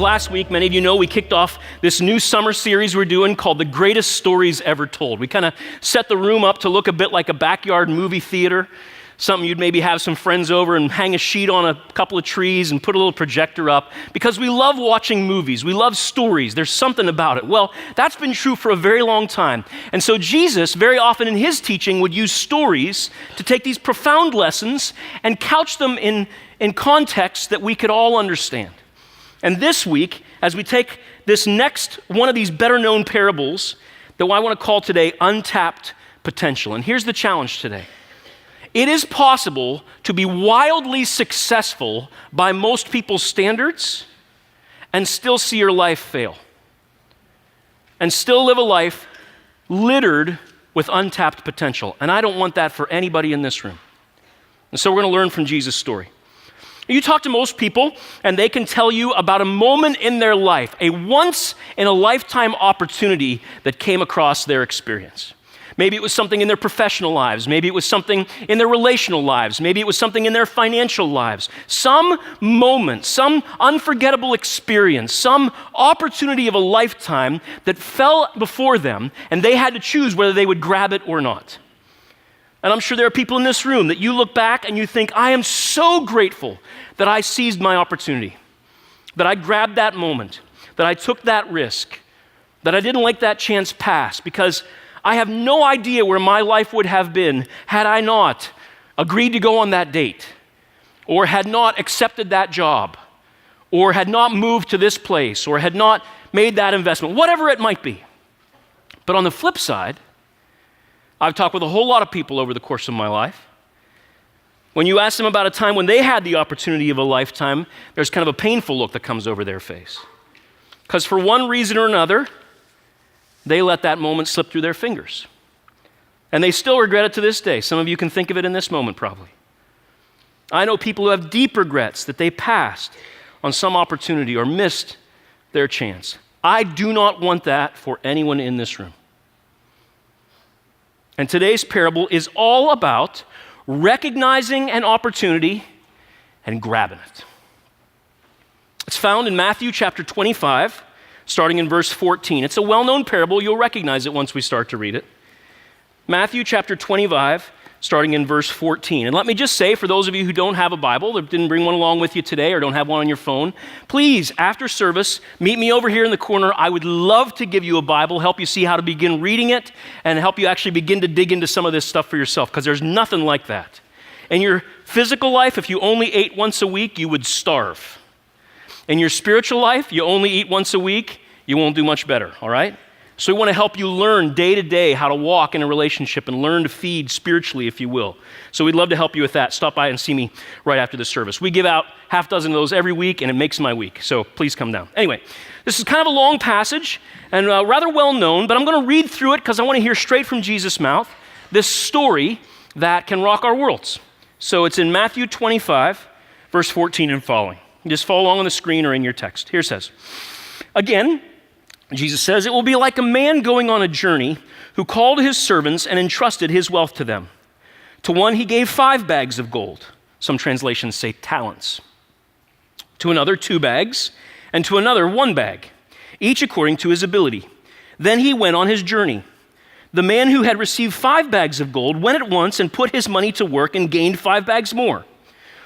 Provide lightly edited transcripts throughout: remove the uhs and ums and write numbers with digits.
Last week, many of you know, we kicked off this new summer series we're doing called The Greatest Stories Ever Told. We kind of set the room up to look a bit like a backyard movie theater, something you'd maybe have some friends over and hang a sheet on a couple of trees and put a little projector up, because we love watching movies. We love stories. There's something about it. Well, that's been true for a very long time. And so Jesus, very often in his teaching, would use stories to take these profound lessons and couch them in context that we could all understand. And this week, as we take this next one of these better-known parables that I want to call today Untapped Potential. And here's the challenge today. It is possible to be wildly successful by most people's standards and still see your life fail. And still live a life littered with untapped potential. And I don't want that for anybody in this room. And so we're going to learn from Jesus' story. You talk to most people, and they can tell you about a moment in their life, a once-in-a-lifetime opportunity that came across their experience. Maybe it was something in their professional lives. Maybe it was something in their relational lives. Maybe it was something in their financial lives. Some moment, some unforgettable experience, some opportunity of a lifetime that fell before them, and they had to choose whether they would grab it or not. And I'm sure there are people in this room that you look back and you think, I am so grateful that I seized my opportunity, that I grabbed that moment, that I took that risk, that I didn't let that chance pass, because I have no idea where my life would have been had I not agreed to go on that date, or had not accepted that job, or had not moved to this place, or had not made that investment, whatever it might be. But on the flip side, I've talked with a whole lot of people over the course of my life. When you ask them about a time when they had the opportunity of a lifetime, there's kind of a painful look that comes over their face. Because for one reason or another, they let that moment slip through their fingers. And they still regret it to this day. Some of you can think of it in this moment probably. I know people who have deep regrets that they passed on some opportunity or missed their chance. I do not want that for anyone in this room. And today's parable is all about recognizing an opportunity and grabbing it. It's found in Matthew chapter 25, starting in verse 14. It's a well-known parable. You'll recognize it once we start to read it. Matthew chapter 25, starting in verse 14. And let me just say, for those of you who don't have a Bible, that didn't bring one along with you today or don't have one on your phone, please, after service, meet me over here in the corner. I would love to give you a Bible, help you see how to begin reading it, and help you actually begin to dig into some of this stuff for yourself, because there's nothing like that. In your physical life, if you only ate once a week, you would starve. In your spiritual life, you only eat once a week, you won't do much better, all right? So we want to help you learn day to day how to walk in a relationship and learn to feed spiritually, if you will. So we'd love to help you with that. Stop by and see me right after the service. We give out half dozen of those every week, and it makes my week. So please come down. Anyway, this is kind of a long passage and rather well known, but I'm going to read through it because I want to hear straight from Jesus' mouth this story that can rock our worlds. So it's in Matthew 25, verse 14 and following. You just follow along on the screen or in your text. Here it says, again, Jesus says, it will be like a man going on a journey who called his servants and entrusted his wealth to them. To one he gave 5 bags of gold. Some translations say talents. To another 2 bags, and to another 1 bag, each according to his ability. Then he went on his journey. The man who had received 5 bags of gold went at once and put his money to work and gained 5 bags more.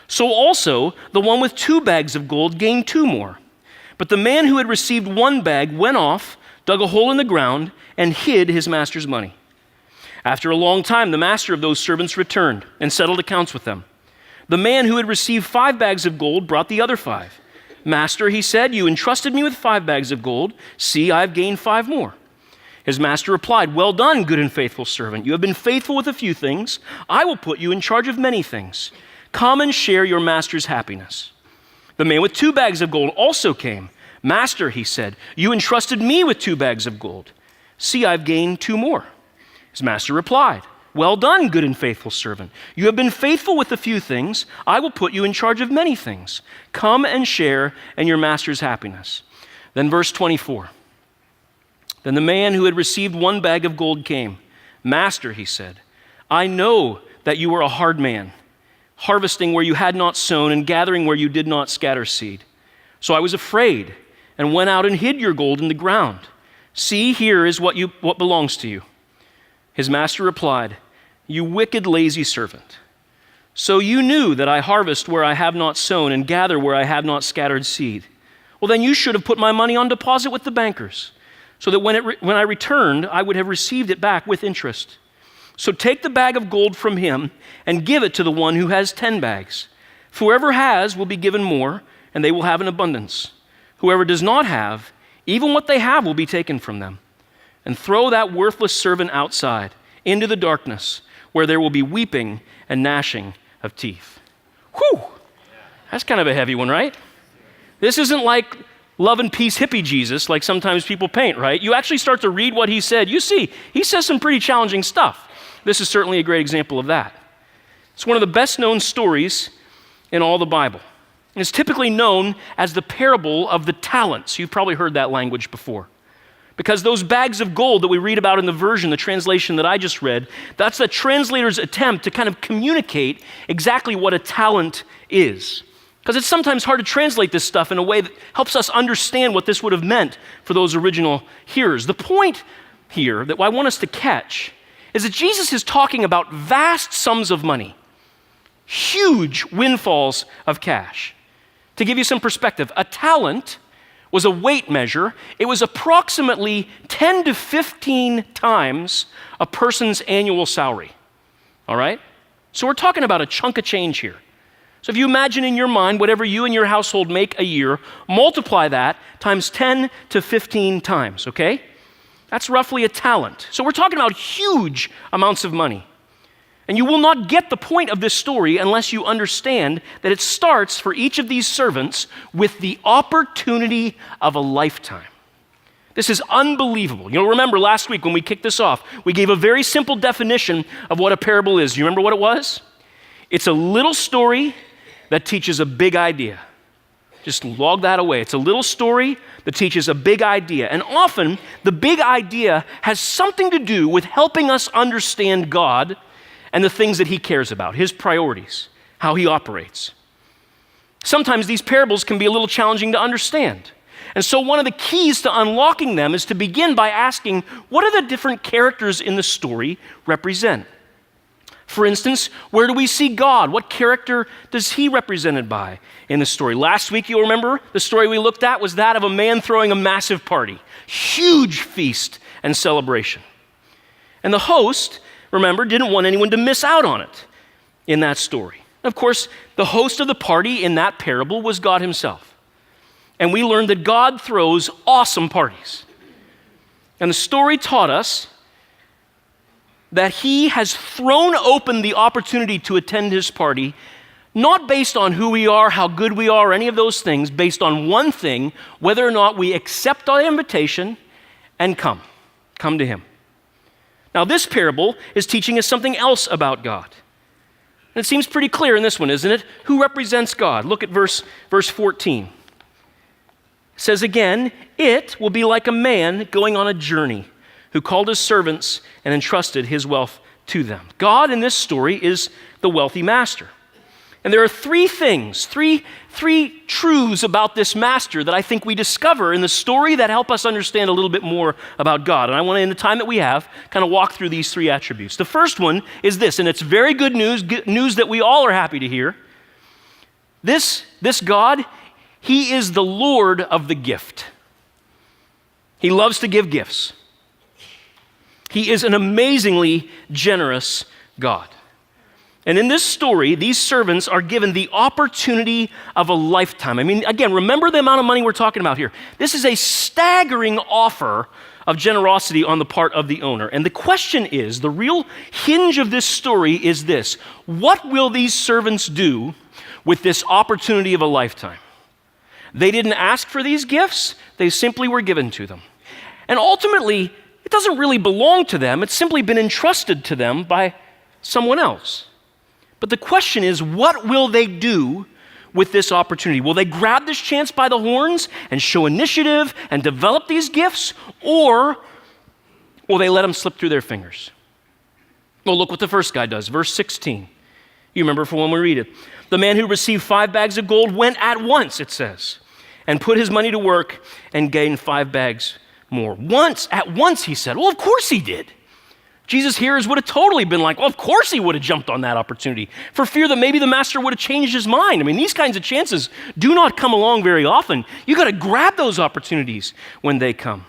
So also the one with 2 bags of gold gained 2 more. But the man who had received 1 bag went off, dug a hole in the ground, and hid his master's money. After a long time, the master of those servants returned and settled accounts with them. The man who had received 5 bags of gold brought the other 5. Master, he said, you entrusted me with 5 bags of gold. See, I've gained 5 more. His master replied, well done, good and faithful servant. You have been faithful with a few things. I will put you in charge of many things. Come and share your master's happiness. The man with 2 bags of gold also came. Master, he said, you entrusted me with 2 bags of gold. See, I've gained 2 more. His master replied, well done, good and faithful servant. You have been faithful with a few things. I will put you in charge of many things. Come and share in your master's happiness. Then verse 24. Then the man who had received 1 bag of gold came. Master, he said, I know that you are a hard man, harvesting where you had not sown and gathering where you did not scatter seed. So I was afraid, and went out and hid your gold in the ground. See, here is what belongs to you." His master replied, "You wicked, lazy servant. So you knew that I harvest where I have not sown and gather where I have not scattered seed. Well, then you should have put my money on deposit with the bankers, so that when I returned, I would have received it back with interest. So take the bag of gold from him and give it to the one who has 10 bags. Whoever has will be given more, and they will have an abundance. Whoever does not have, even what they have will be taken from them. And throw that worthless servant outside into the darkness, where there will be weeping and gnashing of teeth." Whew! That's kind of a heavy one, right? This isn't like love and peace hippie Jesus like sometimes people paint, right? You actually start to read what he said. You see, he says some pretty challenging stuff. This is certainly a great example of that. It's one of the best known stories in all the Bible. It's typically known as the parable of the talents. You've probably heard that language before. Because those bags of gold that we read about in the version, the translation that I just read, that's the translator's attempt to kind of communicate exactly what a talent is. Because it's sometimes hard to translate this stuff in a way that helps us understand what this would have meant for those original hearers. The point here that I want us to catch is that Jesus is talking about vast sums of money, huge windfalls of cash. To give you some perspective, a talent was a weight measure. It was approximately 10 to 15 times a person's annual salary. All right? So we're talking about a chunk of change here. So if you imagine in your mind whatever you and your household make a year, multiply that times 10 to 15 times, okay? That's roughly a talent. So we're talking about huge amounts of money. And you will not get the point of this story unless you understand that it starts for each of these servants with the opportunity of a lifetime. This is unbelievable. You'll remember last week when we kicked this off, we gave a very simple definition of what a parable is. You remember what it was? It's a little story that teaches a big idea. Just log that away. It's a little story that teaches a big idea. And often, the big idea has something to do with helping us understand God and the things that he cares about, his priorities, how he operates. Sometimes these parables can be a little challenging to understand. And so one of the keys to unlocking them is to begin by asking, what do the different characters in the story represent? For instance, where do we see God? What character does he represented by in the story? Last week, you'll remember, the story we looked at was that of a man throwing a massive party, huge feast and celebration. And the host, remember, didn't want anyone to miss out on it in that story. Of course, the host of the party in that parable was God himself. And we learned that God throws awesome parties. And the story taught us that he has thrown open the opportunity to attend his party, not based on who we are, how good we are, any of those things, based on one thing, whether or not we accept our invitation and come to him. Now, this parable is teaching us something else about God. And it seems pretty clear in this one, isn't it? Who represents God? Look at verse 14. It says again, "It will be like a man going on a journey who called his servants and entrusted his wealth to them." God in this story is the wealthy master. And there are three things, three truths about this master that I think we discover in the story that help us understand a little bit more about God. And I want to, in the time that we have, kind of walk through these three attributes. The first one is this, and it's very good news that we all are happy to hear. This God, he is the Lord of the gift. He loves to give gifts. He is an amazingly generous God. And in this story, these servants are given the opportunity of a lifetime. I mean, again, remember the amount of money we're talking about here. This is a staggering offer of generosity on the part of the owner. And the question is, the real hinge of this story is this: what will these servants do with this opportunity of a lifetime? They didn't ask for these gifts, they simply were given to them. And ultimately, it doesn't really belong to them, it's simply been entrusted to them by someone else. But the question is, what will they do with this opportunity? Will they grab this chance by the horns and show initiative and develop these gifts? Or will they let them slip through their fingers? Well, look what the first guy does. Verse 16. You remember from when we read it. The man who received 5 bags of gold went at once, it says, and put his money to work and gained 5 bags more. At once, he said, well, of course he did. Jesus' hearers would have totally been like, well, of course he would have jumped on that opportunity for fear that maybe the master would have changed his mind. I mean, these kinds of chances do not come along very often. You got to grab those opportunities when they come.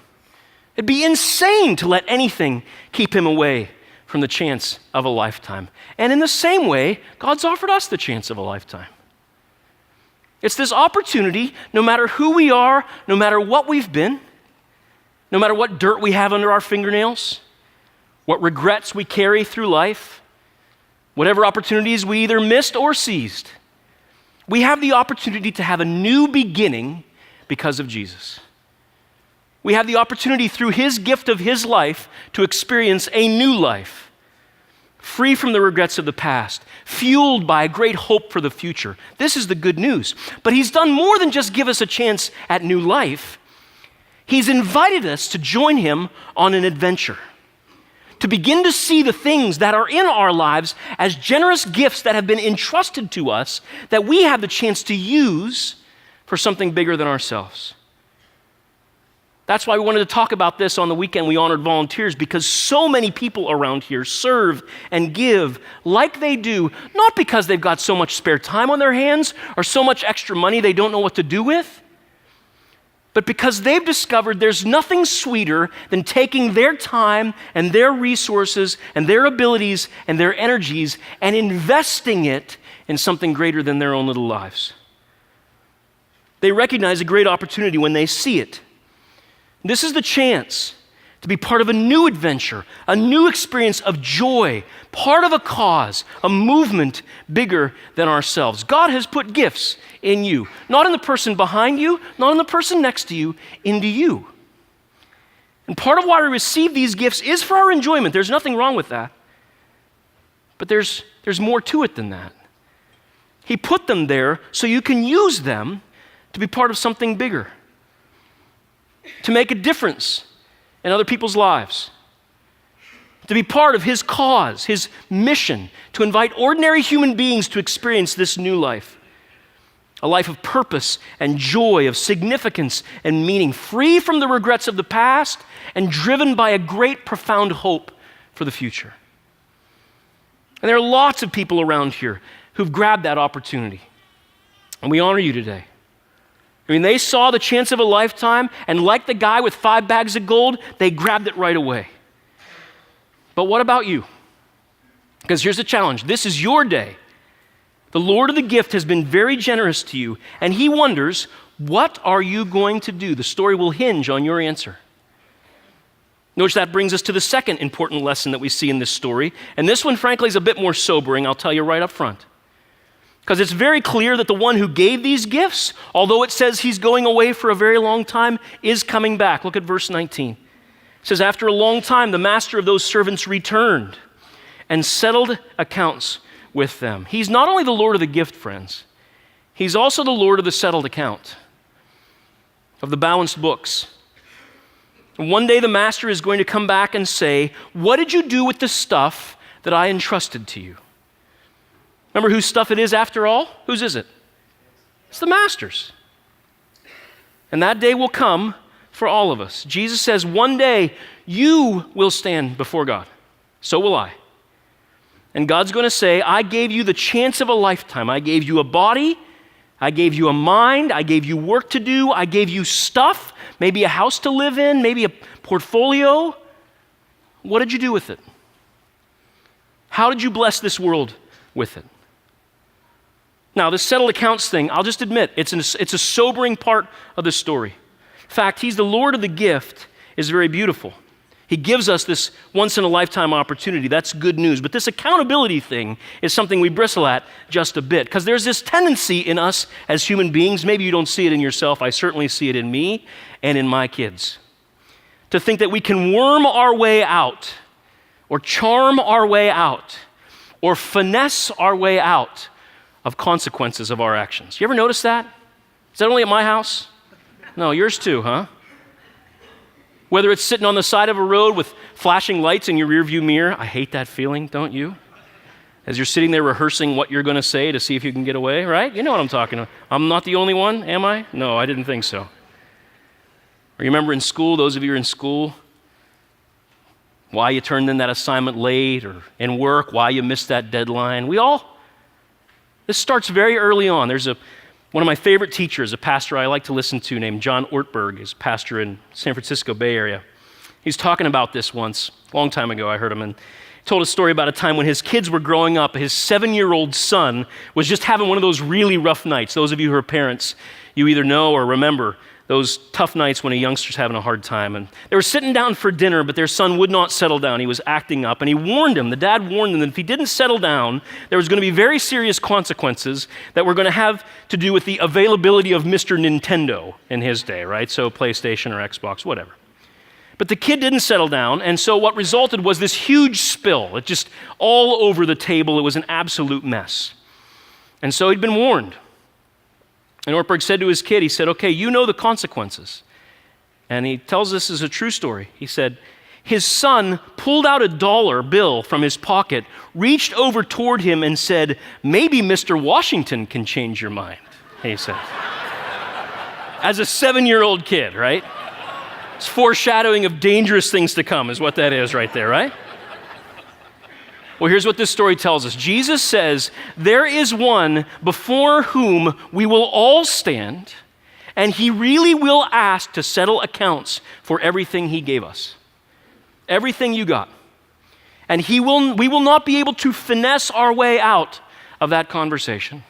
It'd be insane to let anything keep him away from the chance of a lifetime. And in the same way, God's offered us the chance of a lifetime. It's this opportunity, no matter who we are, no matter what we've been, no matter what dirt we have under our fingernails, what regrets we carry through life, whatever opportunities we either missed or seized, we have the opportunity to have a new beginning because of Jesus. We have the opportunity through his gift of his life to experience a new life, free from the regrets of the past, fueled by a great hope for the future. This is the good news. But he's done more than just give us a chance at new life. He's invited us to join him on an adventure, to begin to see the things that are in our lives as generous gifts that have been entrusted to us that we have the chance to use for something bigger than ourselves. That's why we wanted to talk about this on the weekend. We honored volunteers because so many people around here serve and give like they do, not because they've got so much spare time on their hands or so much extra money they don't know what to do with, but because they've discovered there's nothing sweeter than taking their time and their resources and their abilities and their energies and investing it in something greater than their own little lives. They recognize a great opportunity when they see it. This is the chance to be part of a new adventure, a new experience of joy, part of a cause, a movement bigger than ourselves. God has put gifts in you, not in the person behind you, not in the person next to you, into you. And part of why we receive these gifts is for our enjoyment. There's nothing wrong with that. But there's more to it than that. He put them there so you can use them to be part of something bigger, to make a difference in other people's lives, to be part of his cause, his mission, to invite ordinary human beings to experience this new life, a life of purpose and joy, of significance and meaning, free from the regrets of the past and driven by a great, profound hope for the future. And there are lots of people around here who've grabbed that opportunity, and we honor you today. I mean, they saw the chance of a lifetime, and like the guy with 5 bags of gold, they grabbed it right away. But what about you? Because here's the challenge. This is your day. The Lord of the gift has been very generous to you, and he wonders, what are you going to do? The story will hinge on your answer. Notice that brings us to the second important lesson that we see in this story, and this one, frankly, is a bit more sobering, I'll tell you right up front. Because it's very clear that the one who gave these gifts, although it says he's going away for a very long time, is coming back. Look at verse 19. It says, after a long time, the master of those servants returned and settled accounts with them. He's not only the Lord of the gift, friends, he's also the Lord of the settled account, of the balanced books. And one day the master is going to come back and say, what did you do with the stuff that I entrusted to you? Remember whose stuff it is after all? Whose is it? It's the master's. And that day will come for all of us. Jesus says, one day you will stand before God. So will I. And God's going to say, I gave you the chance of a lifetime. I gave you a body. I gave you a mind. I gave you work to do. I gave you stuff, maybe a house to live in, maybe a portfolio. What did you do with it? How did you bless this world with it? Now, this settled accounts thing, I'll just admit, it's a sobering part of the story. In fact, he's the Lord of the gift is very beautiful. He gives us this once-in-a-lifetime opportunity. That's good news. But this accountability thing is something we bristle at just a bit, because there's this tendency in us as human beings, maybe you don't see it in yourself, I certainly see it in me and in my kids, to think that we can worm our way out or charm our way out or finesse our way out of consequences of our actions. You ever notice that? Is that only at my house? No, yours too, huh? Whether it's sitting on the side of a road with flashing lights in your rearview mirror, I hate that feeling, don't you? As you're sitting there rehearsing what you're going to say to see if you can get away, right? You know what I'm talking about. I'm not the only one, am I? No, I didn't think so. Remember in school, those of you who are in school, why you turned in that assignment late, or in work, why you missed that deadline. This starts very early on. There's one of my favorite teachers, a pastor I like to listen to named John Ortberg, is pastor in San Francisco Bay Area. He's talking about this once, a long time ago I heard him, and he told a story about a time when his kids were growing up. His 7-year-old son was just having one of those really rough nights. Those of you who are parents, you either know or remember those tough nights when a youngster's having a hard time. And they were sitting down for dinner, but their son would not settle down. He was acting up, and he warned him, the dad warned him, that if he didn't settle down, there was going to be very serious consequences that were going to have to do with the availability of Mr. Nintendo in his day, right? So PlayStation or Xbox, whatever. But the kid didn't settle down, and so what resulted was this huge spill. It just all over the table. It was an absolute mess. And so he'd been warned. And Ortberg said to his kid, he said, okay, you know the consequences. And he tells this as a true story. He said, his son pulled out a $1 bill from his pocket, reached over toward him and said, maybe Mr. Washington can change your mind, he said. As a 7-year-old kid, right? It's foreshadowing of dangerous things to come is what that is right there, right? Well, here's what this story tells us. Jesus says, there is one before whom we will all stand, and he really will ask to settle accounts for everything he gave us. Everything you got. And we will not be able to finesse our way out of that conversation.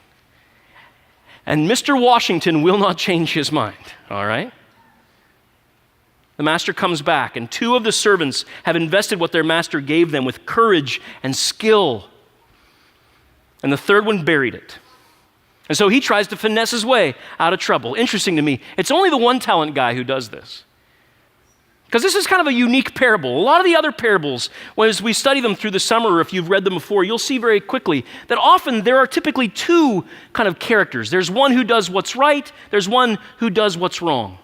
And Mr. Washington will not change his mind, all right? The master comes back, and 2 of the servants have invested what their master gave them with courage and skill. And the 3rd one buried it. And so he tries to finesse his way out of trouble. Interesting to me, it's only the 1-talent guy who does this. Because this is kind of a unique parable. A lot of the other parables, as we study them through the summer, or if you've read them before, you'll see very quickly that often there are typically 2 kind of characters. There's one who does what's right, there's one who does what's wrong.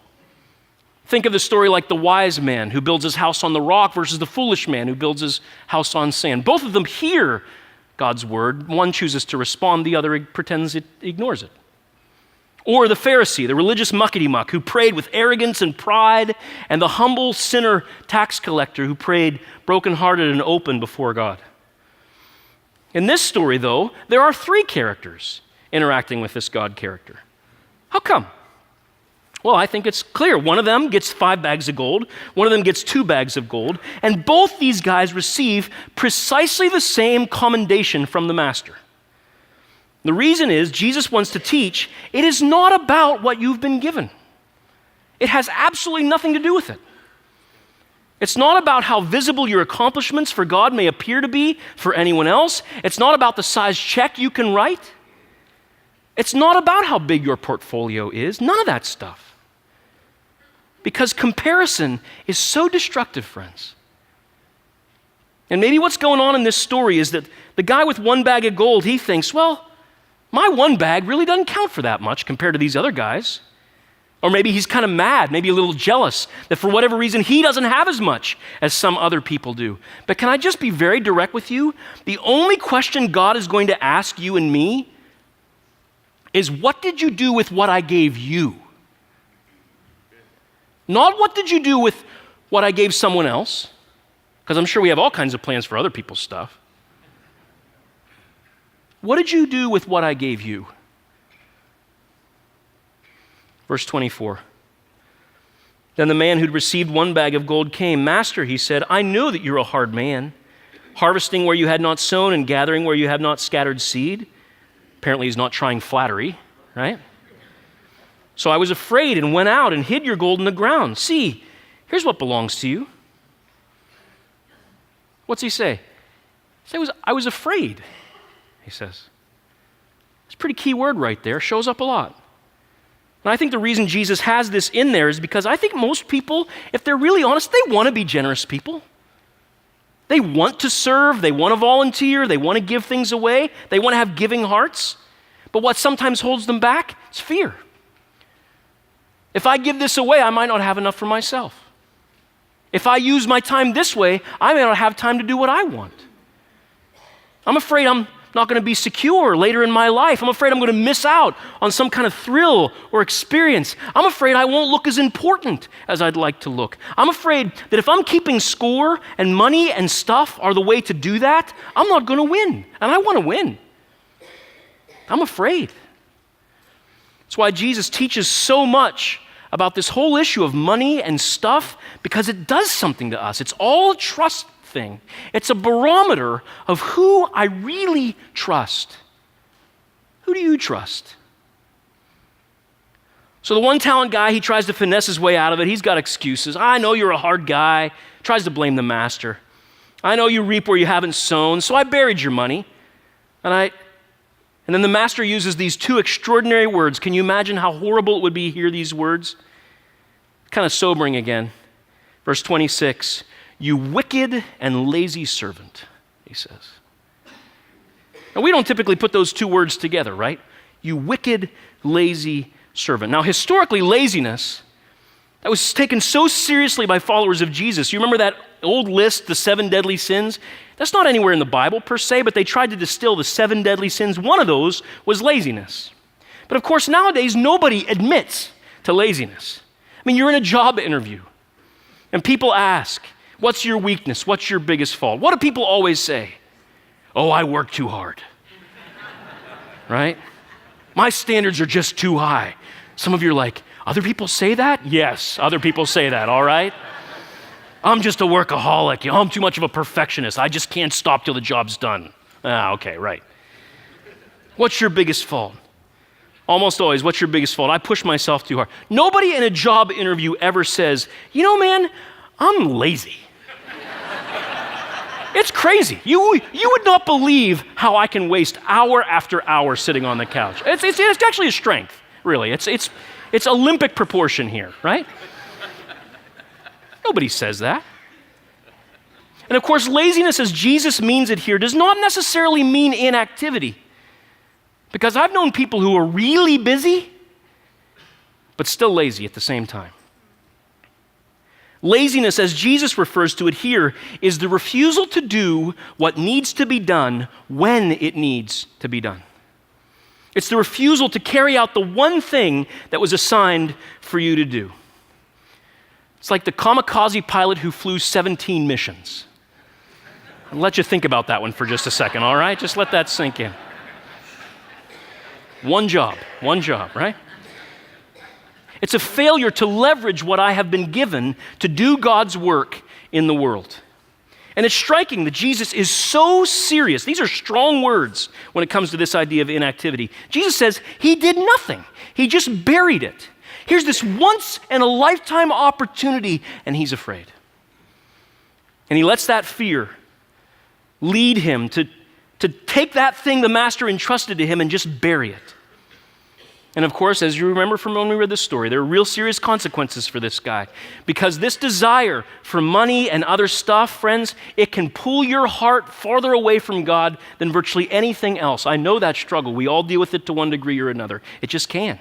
Think of the story like the wise man who builds his house on the rock versus the foolish man who builds his house on sand. Both of them hear God's word. One chooses to respond, the other pretends it ignores it. Or the Pharisee, the religious muckety-muck who prayed with arrogance and pride, and the humble sinner tax collector who prayed brokenhearted and open before God. In this story, though, there are 3 characters interacting with this God character. How come? Well, I think it's clear. One of them gets 5 bags of gold. One of them gets 2 bags of gold. And both these guys receive precisely the same commendation from the master. The reason is Jesus wants to teach it is not about what you've been given. It has absolutely nothing to do with it. It's not about how visible your accomplishments for God may appear to be for anyone else. It's not about the size check you can write. It's not about how big your portfolio is. None of that stuff. Because comparison is so destructive, friends. And maybe what's going on in this story is that the guy with 1 bag of gold, he thinks, well, my 1 bag really doesn't count for that much compared to these other guys. Or maybe he's kind of mad, maybe a little jealous that for whatever reason he doesn't have as much as some other people do. But can I just be very direct with you? The only question God is going to ask you and me is, what did you do with what I gave you? Not what did you do with what I gave someone else, because I'm sure we have all kinds of plans for other people's stuff. What did you do with what I gave you? Verse 24. Then the man who'd received 1 bag of gold came. Master, he said, I know that you're a hard man, harvesting where you had not sown and gathering where you have not scattered seed. Apparently he's not trying flattery, right? So I was afraid and went out and hid your gold in the ground. See, here's what belongs to you. What's he say? He says, I was afraid, he says. It's a pretty key word right there. Shows up a lot. And I think the reason Jesus has this in there is because I think most people, if they're really honest, they want to be generous people. They want to serve. They want to volunteer. They want to give things away. They want to have giving hearts. But what sometimes holds them back is fear. If I give this away, I might not have enough for myself. If I use my time this way, I may not have time to do what I want. I'm afraid I'm not going to be secure later in my life. I'm afraid I'm going to miss out on some kind of thrill or experience. I'm afraid I won't look as important as I'd like to look. I'm afraid that if I'm keeping score and money and stuff are the way to do that, I'm not going to win. And I want to win. I'm afraid. That's why Jesus teaches so much about this whole issue of money and stuff, because it does something to us. It's all a trust thing. It's a barometer of who I really trust. Who do you trust? So the one-talent guy, he tries to finesse his way out of it. He's got excuses. I know you're a hard guy. Tries to blame the master. I know you reap where you haven't sown, so I buried your money. And then the master uses these two extraordinary words. Can you imagine how horrible it would be to hear these words? Kind of sobering again. Verse 26, you wicked and lazy servant, he says. Now, we don't typically put those two words together, right? You wicked, lazy servant. Now, historically, laziness, that was taken so seriously by followers of Jesus. You remember that old list, the 7 deadly sins? That's not anywhere in the Bible per se, but they tried to distill the 7 deadly sins. One of those was laziness. But of course, nowadays, nobody admits to laziness. I mean, you're in a job interview, and people ask, what's your weakness? What's your biggest fault? What do people always say? Oh, I work too hard. Right? My standards are just too high. Some of you are like, other people say that? Yes, other people say that, all right? I'm just a workaholic. You know, I'm too much of a perfectionist. I just can't stop till the job's done. Okay, right. What's your biggest fault? Almost always, what's your biggest fault? I push myself too hard. Nobody in a job interview ever says, you know, man, I'm lazy. It's crazy. You would not believe how I can waste hour after hour sitting on the couch. It's actually a strength, really. It's Olympic proportion here, right? Nobody says that. And of course, laziness as Jesus means it here does not necessarily mean inactivity. Because I've known people who are really busy, but still lazy at the same time. Laziness, as Jesus refers to it here, is the refusal to do what needs to be done when it needs to be done. It's the refusal to carry out the one thing that was assigned for you to do. It's like the kamikaze pilot who flew 17 missions. I'll let you think about that one for just a second, all right? Just let that sink in. One job, right? It's a failure to leverage what I have been given to do God's work in the world. And it's striking that Jesus is so serious. These are strong words when it comes to this idea of inactivity. Jesus says he did nothing. He just buried it. Here's this once-in-a-lifetime opportunity, and he's afraid. And he lets that fear lead him to take that thing the master entrusted to him and just bury it. And of course, as you remember from when we read this story, there are real serious consequences for this guy. Because this desire for money and other stuff, friends, it can pull your heart farther away from God than virtually anything else. I know that struggle. We all deal with it to one degree or another. It just can.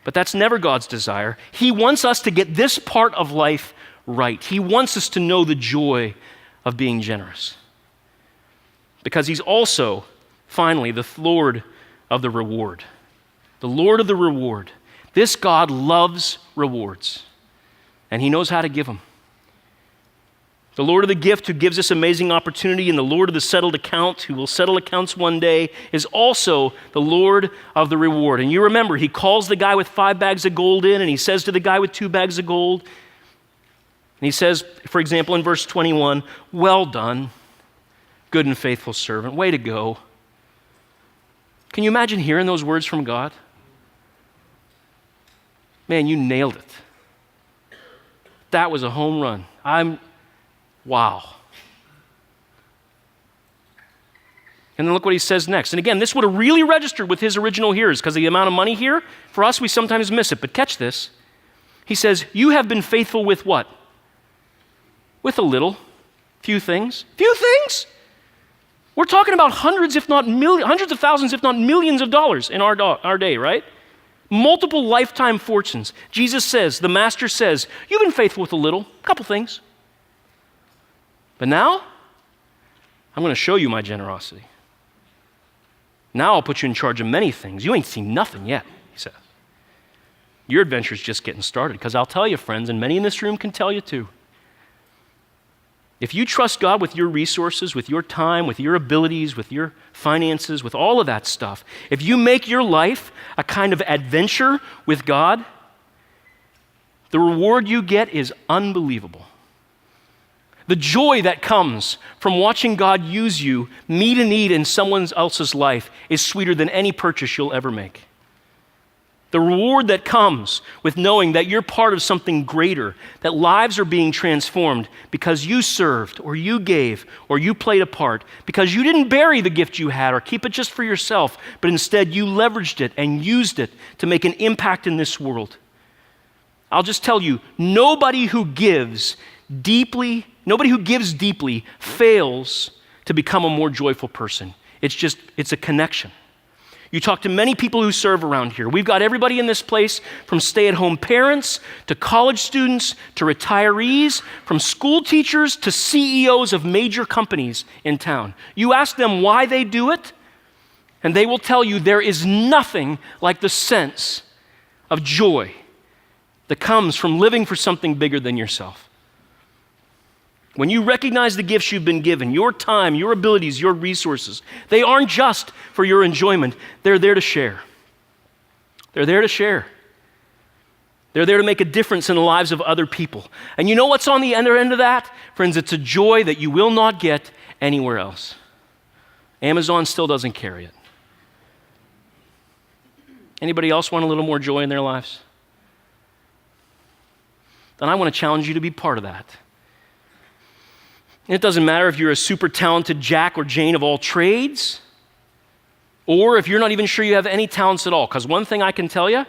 But that's never God's desire. He wants us to get this part of life right. He wants us to know the joy of being generous. Because he's also, finally, the Lord of the reward. The Lord of the reward. This God loves rewards, and he knows how to give them. The Lord of the gift who gives us amazing opportunity, and the Lord of the settled account who will settle accounts one day, is also the Lord of the reward. And you remember, he calls the guy with 5 bags of gold in, and he says to the guy with 2 bags of gold, and he says, for example, in verse 21, well done, good and faithful servant, way to go. Can you imagine hearing those words from God? Man, you nailed it. That was a home run. Wow. And then look what he says next. And again, this would have really registered with his original hearers because of the amount of money here. For us, we sometimes miss it. But catch this. He says, you have been faithful with what? With a little. Few things. Few things? We're talking about hundreds of thousands, if not millions of dollars in our day, right? Multiple lifetime fortunes. Jesus says, the master says, you've been faithful with a little, a couple things. But now, I'm going to show you my generosity. Now I'll put you in charge of many things. You ain't seen nothing yet, he says. Your adventure's just getting started, because I'll tell you, friends, and many in this room can tell you too, if you trust God with your resources, with your time, with your abilities, with your finances, with all of that stuff, if you make your life a kind of adventure with God, the reward you get is unbelievable. The joy that comes from watching God use you meet a need in someone else's life is sweeter than any purchase you'll ever make. The reward that comes with knowing that you're part of something greater, that lives are being transformed because you served or you gave or you played a part, because you didn't bury the gift you had or keep it just for yourself, but instead you leveraged it and used it to make an impact in this world. I'll just tell you, nobody who gives deeply fails to become a more joyful person. It's a connection. You talk to many people who serve around here. We've got everybody in this place, from stay-at-home parents to college students to retirees, from school teachers to CEOs of major companies in town. You ask them why they do it, and they will tell you there is nothing like the sense of joy that comes from living for something bigger than yourself. When you recognize the gifts you've been given, your time, your abilities, your resources, they aren't just for your enjoyment. They're there to share. They're there to share. They're there to make a difference in the lives of other people. And you know what's on the other end of that? Friends, it's a joy that you will not get anywhere else. Amazon still doesn't carry it. Anybody else want a little more joy in their lives? Then I want to challenge you to be part of that. It doesn't matter if you're a super talented Jack or Jane of all trades, or if you're not even sure you have any talents at all. Because one thing I can tell you,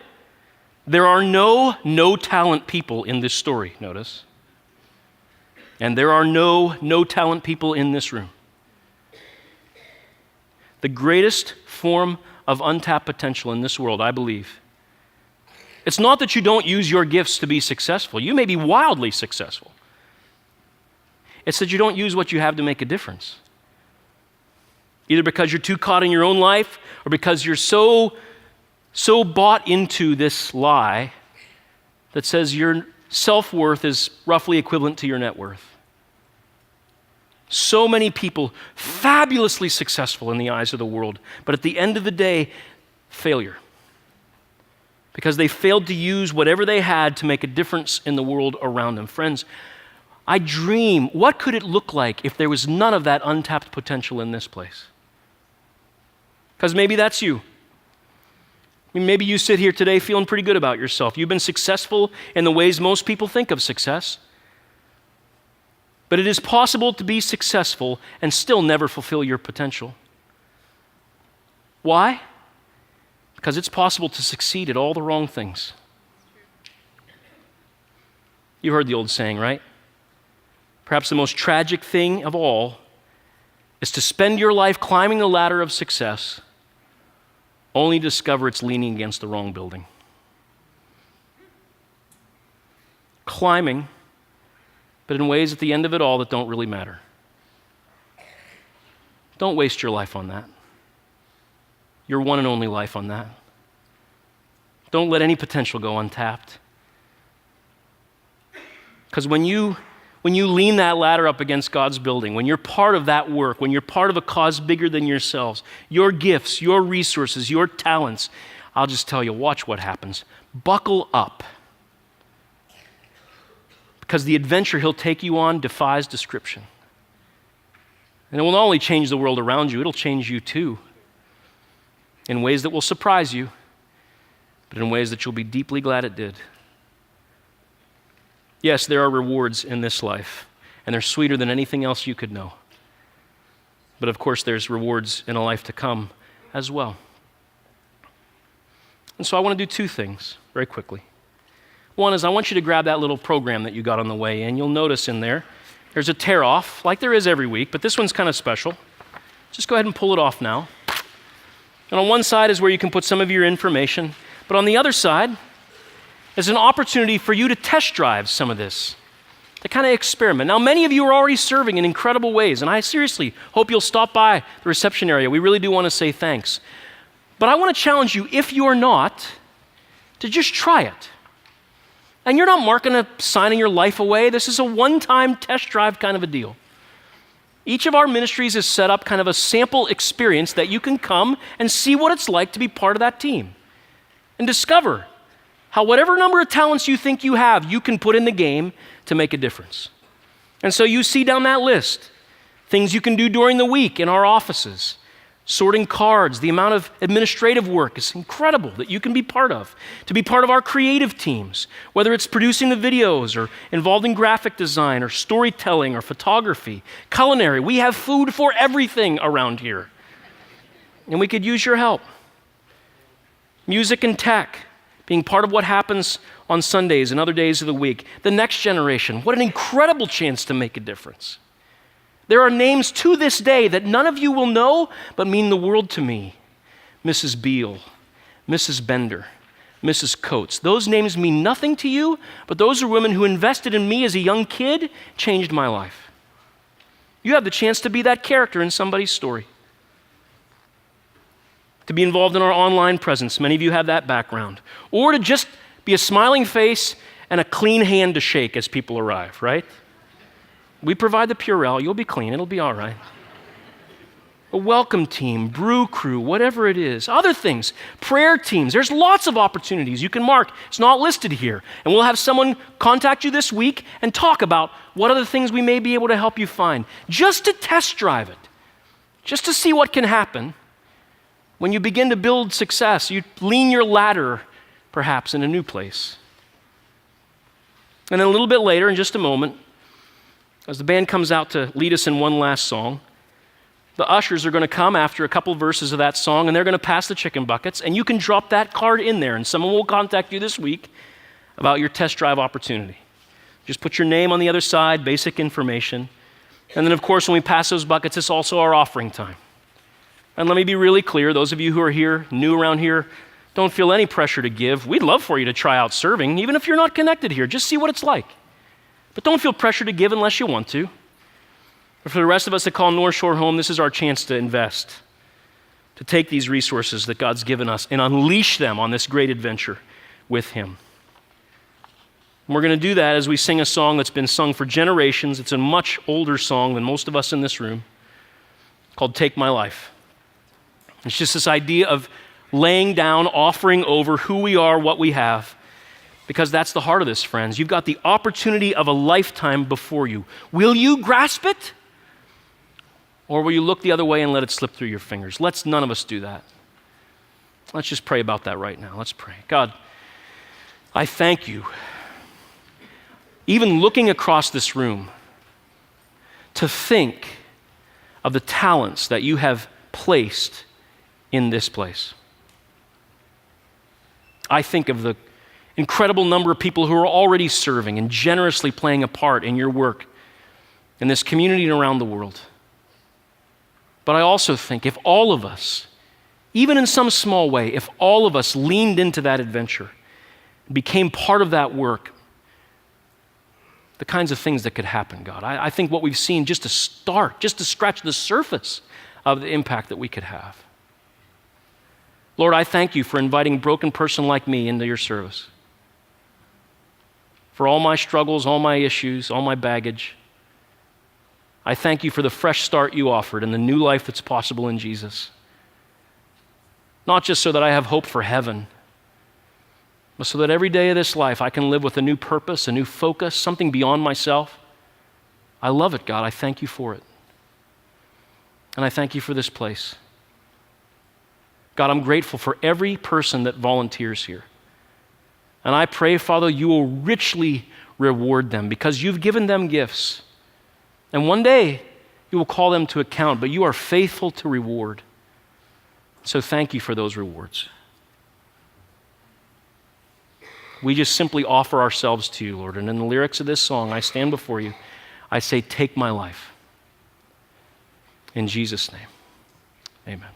there are no talent people in this story, notice. And there are no talent people in this room. The greatest form of untapped potential in this world, I believe, it's not that you don't use your gifts to be successful. You may be wildly successful. It's that you don't use what you have to make a difference. Either because you're too caught in your own life, or because you're so bought into this lie that says your self-worth is roughly equivalent to your net worth. So many people, fabulously successful in the eyes of the world, but at the end of the day, failure. Because they failed to use whatever they had to make a difference in the world around them. Friends, I dream, what could it look like if there was none of that untapped potential in this place? Because maybe that's you. I mean, maybe you sit here today feeling pretty good about yourself. You've been successful in the ways most people think of success. But it is possible to be successful and still never fulfill your potential. Why? Because it's possible to succeed at all the wrong things. You heard the old saying, right? Perhaps the most tragic thing of all is to spend your life climbing the ladder of success only to discover it's leaning against the wrong building. Climbing, but in ways at the end of it all that don't really matter. Don't waste your life on that. Your one and only life on that. Don't let any potential go untapped. Because when you lean that ladder up against God's building, when you're part of that work, when you're part of a cause bigger than yourselves, your gifts, your resources, your talents, I'll just tell you, watch what happens. Buckle up. Because the adventure he'll take you on defies description. And it will not only change the world around you, it'll change you too. In ways that will surprise you, but in ways that you'll be deeply glad it did. Yes, there are rewards in this life, and they're sweeter than anything else you could know. But of course, there's rewards in a life to come as well. And so I want to do two things very quickly. One is I want you to grab that little program that you got on the way in. You'll notice in there's a tear-off, like there is every week, but this one's kind of special. Just go ahead and pull it off now. And on one side is where you can put some of your information, but on the other side, is an opportunity for you to test drive some of this. to kind of experiment. Now, many of you are already serving in incredible ways, and I seriously hope you'll stop by the reception area. We really do want to say thanks. But I want to challenge you, if you're not, to just try it. And you're not marking a signing your life away. This is a one-time test drive kind of a deal. Each of our ministries is set up kind of a sample experience that you can come and see what it's like to be part of that team and discover how whatever number of talents you think you have, you can put in the game to make a difference. And so you see down that list things you can do during the week in our offices, sorting cards. The amount of administrative work is incredible that you can be part of. To be part of our creative teams, whether it's producing the videos or involved in graphic design or storytelling or photography, culinary. We have food for everything around here. And we could use your help. Music and tech, being part of what happens on Sundays and other days of the week. The next generation, what an incredible chance to make a difference. There are names to this day that none of you will know, but mean the world to me. Mrs. Beal, Mrs. Bender, Mrs. Coates. Those names mean nothing to you, but those are women who invested in me as a young kid, changed my life. You have the chance to be that character in somebody's story. To be involved in our online presence. Many of you have that background. Or to just be a smiling face and a clean hand to shake as people arrive, right? We provide the Purell. You'll be clean. It'll be all right. A welcome team, brew crew, whatever it is. Other things, prayer teams. There's lots of opportunities you can mark. It's not listed here. And we'll have someone contact you this week and talk about what other things we may be able to help you find. Just to test drive it. Just to see what can happen. When you begin to build success, you lean your ladder, perhaps, in a new place. And then a little bit later, in just a moment, as the band comes out to lead us in one last song, the ushers are going to come after a couple verses of that song, and they're going to pass the chicken buckets, and you can drop that card in there, and someone will contact you this week about your test drive opportunity. Just put your name on the other side, basic information. And then, of course, when we pass those buckets, it's also our offering time. And let me be really clear, those of you who are here, new around here, don't feel any pressure to give. We'd love for you to try out serving, even if you're not connected here. Just see what it's like. But don't feel pressure to give unless you want to. But for the rest of us that call North Shore home, this is our chance to invest, to take these resources that God's given us and unleash them on this great adventure with Him. And we're going to do that as we sing a song that's been sung for generations. It's a much older song than most of us in this room, called Take My Life. It's just this idea of laying down, offering over who we are, what we have, because that's the heart of this, friends. You've got the opportunity of a lifetime before you. Will you grasp it? Or will you look the other way and let it slip through your fingers? Let's none of us do that. Let's just pray about that right now. Let's pray. God, I thank you. Even looking across this room, to think of the talents that you have placed in this place. I think of the incredible number of people who are already serving and generously playing a part in your work in this community and around the world. But I also think if all of us, even in some small way, if all of us leaned into that adventure, became part of that work, the kinds of things that could happen, God. I think what we've seen just to start, just to scratch the surface of the impact that we could have. Lord, I thank you for inviting a broken person like me into your service. For all my struggles, all my issues, all my baggage. I thank you for the fresh start you offered and the new life that's possible in Jesus. Not just so that I have hope for heaven, but so that every day of this life I can live with a new purpose, a new focus, something beyond myself. I love it, God. I thank you for it. And I thank you for this place. God, I'm grateful for every person that volunteers here. And I pray, Father, you will richly reward them because you've given them gifts. And one day you will call them to account, but you are faithful to reward. So thank you for those rewards. We just simply offer ourselves to you, Lord. And in the lyrics of this song, I stand before you. I say, take my life. In Jesus' name, amen.